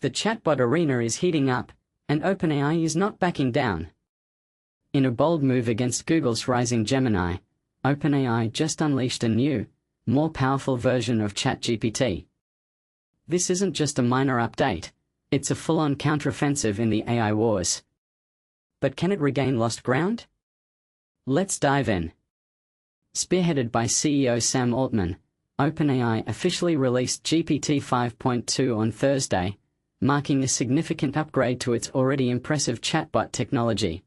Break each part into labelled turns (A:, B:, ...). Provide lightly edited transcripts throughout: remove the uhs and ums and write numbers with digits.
A: The chatbot arena is heating up, and OpenAI is not backing down. In a bold move against Google's rising Gemini, OpenAI just unleashed a new, more powerful version of ChatGPT. This isn't just a minor update, it's a full-on counteroffensive in the AI wars. But can it regain lost ground? Let's dive in. Spearheaded by CEO Sam Altman, OpenAI officially released GPT-5.2 on Thursday, marking a significant upgrade to its already impressive chatbot technology.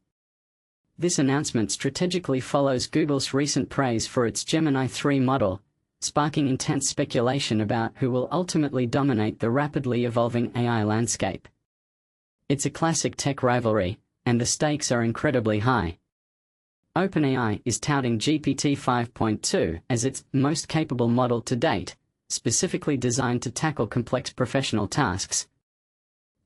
A: This announcement strategically follows Google's recent praise for its Gemini 3 model, sparking intense speculation about who will ultimately dominate the rapidly evolving AI landscape. It's a classic tech rivalry, and the stakes are incredibly high. OpenAI is touting GPT-5.2 as its most capable model to date, specifically designed to tackle complex professional tasks.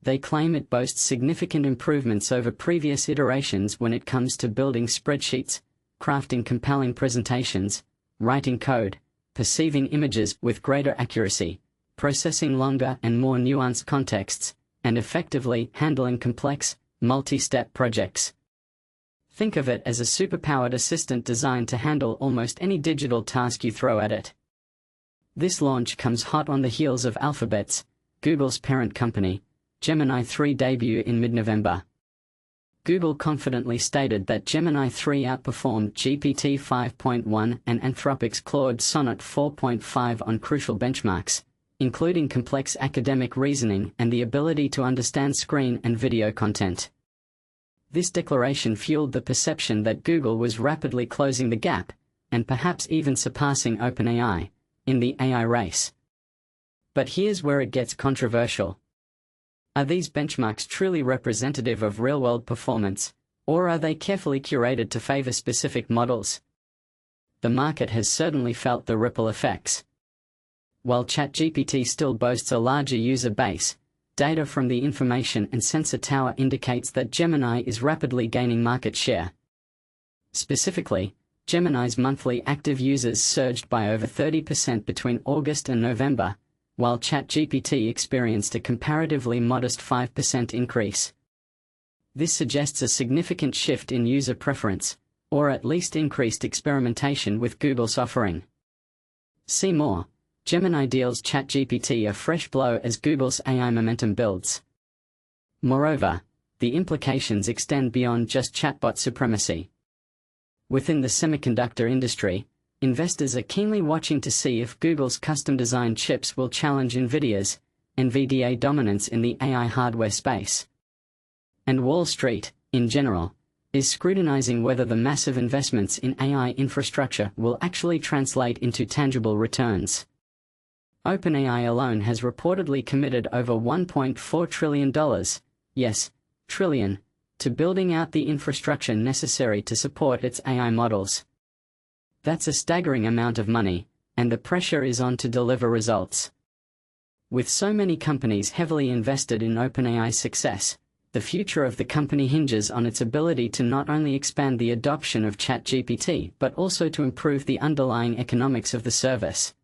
A: They claim it boasts significant improvements over previous iterations when it comes to building spreadsheets, crafting compelling presentations, writing code, perceiving images with greater accuracy, processing longer and more nuanced contexts, and effectively handling complex, multi-step projects. Think of it as a superpowered assistant designed to handle almost any digital task you throw at it. This launch comes hot on the heels of Alphabet's, Google's parent company, Gemini 3 debut in mid-November. Google confidently stated that Gemini 3 outperformed GPT 5.1 and Anthropic's Claude Sonnet 4.5 on crucial benchmarks, including complex academic reasoning and the ability to understand screen and video content. This declaration fueled the perception that Google was rapidly closing the gap, and perhaps even surpassing OpenAI, in the AI race. But here's where it gets controversial. Are these benchmarks truly representative of real-world performance, or are they carefully curated to favor specific models? The market has certainly felt the ripple effects. While ChatGPT still boasts a larger user base, data from the Information and Sensor Tower indicates that Gemini is rapidly gaining market share. Specifically, Gemini's monthly active users surged by over 30% between August and November, while ChatGPT experienced a comparatively modest 5% increase. This suggests a significant shift in user preference, or at least increased experimentation with Google's offering. See more. Gemini deals ChatGPT a fresh blow as Google's AI momentum builds. Moreover, the implications extend beyond just chatbot supremacy. Within the semiconductor industry, investors are keenly watching to see if Google's custom-designed chips will challenge NVIDIA's NVDA dominance in the AI hardware space. And Wall Street, in general, is scrutinizing whether the massive investments in AI infrastructure will actually translate into tangible returns. OpenAI alone has reportedly committed over $1.4 trillion, yes, trillion, to building out the infrastructure necessary to support its AI models. That's a staggering amount of money, and the pressure is on to deliver results. With so many companies heavily invested in OpenAI's success, the future of the company hinges on its ability to not only expand the adoption of ChatGPT but also to improve the underlying economics of the service.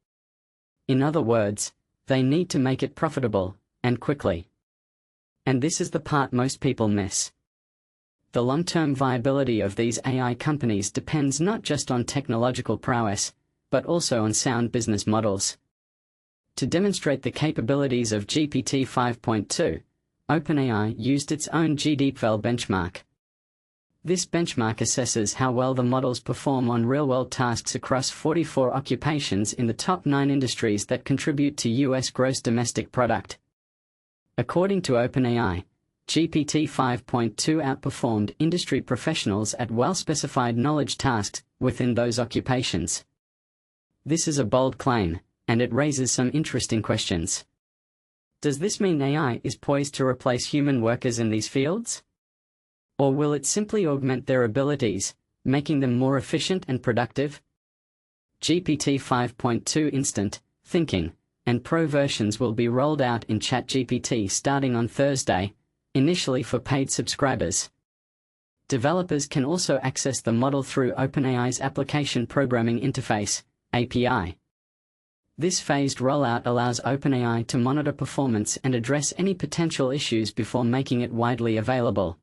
A: In other words, they need to make it profitable, and quickly. And this is the part most people miss. The long-term viability of these AI companies depends not just on technological prowess, but also on sound business models. To demonstrate the capabilities of GPT 5.2, OpenAI used its own unveiled benchmark. This benchmark assesses how well the models perform on real-world tasks across 44 occupations in the top 9 industries that contribute to U.S. gross domestic product. According to OpenAI, GPT 5.2 outperformed industry professionals at well-specified knowledge tasks within those occupations. This is a bold claim, and it raises some interesting questions. Does this mean AI is poised to replace human workers in these fields? Or will it simply augment their abilities, making them more efficient and productive? GPT 5.2 Instant, Thinking, and Pro versions will be rolled out in ChatGPT starting on Thursday, initially for paid subscribers. Developers can also access the model through OpenAI's Application Programming Interface, API. This phased rollout allows OpenAI to monitor performance and address any potential issues before making it widely available.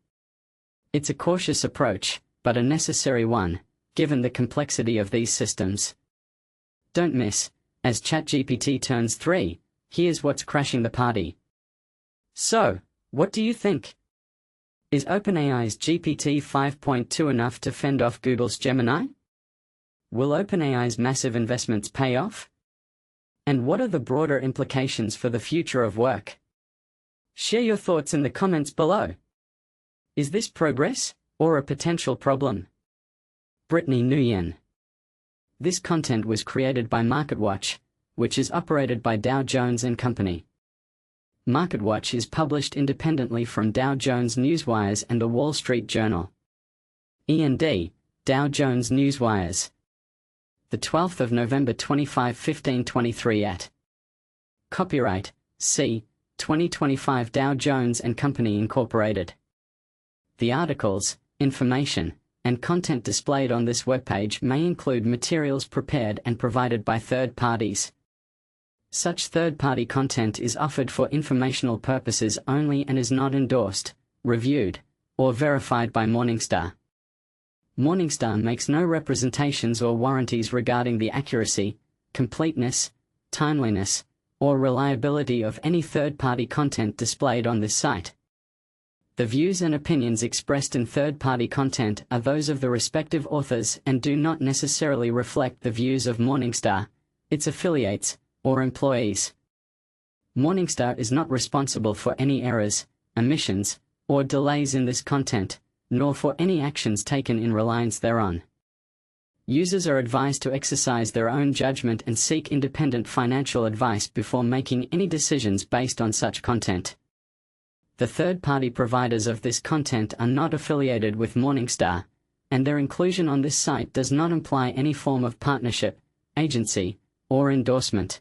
A: It's a cautious approach, but a necessary one, given the complexity of these systems. Don't miss, as ChatGPT turns 3, here's what's crashing the party. So, what do you think? Is OpenAI's GPT-5.2 enough to fend off Google's Gemini? Will OpenAI's massive investments pay off? And what are the broader implications for the future of work? Share your thoughts in the comments below. Is this progress, or a potential problem? Brittany Nguyen. This content was created by MarketWatch, which is operated by Dow Jones & Company. MarketWatch is published independently from Dow Jones Newswires and The Wall Street Journal. E&D, Dow Jones Newswires. The 12th of November 25, 1523 at. Copyright, C. 2025 Dow Jones & Company Incorporated. The articles, information, and content displayed on this webpage may include materials prepared and provided by third parties. Such third-party content is offered for informational purposes only and is not endorsed, reviewed, or verified by Morningstar. Morningstar makes no representations or warranties regarding the accuracy, completeness, timeliness, or reliability of any third-party content displayed on this site. The views and opinions expressed in third-party content are those of the respective authors and do not necessarily reflect the views of Morningstar, its affiliates, or employees. Morningstar is not responsible for any errors, omissions, or delays in this content, nor for any actions taken in reliance thereon. Users are advised to exercise their own judgment and seek independent financial advice before making any decisions based on such content. The third-party providers of this content are not affiliated with Morningstar, and their inclusion on this site does not imply any form of partnership, agency, or endorsement.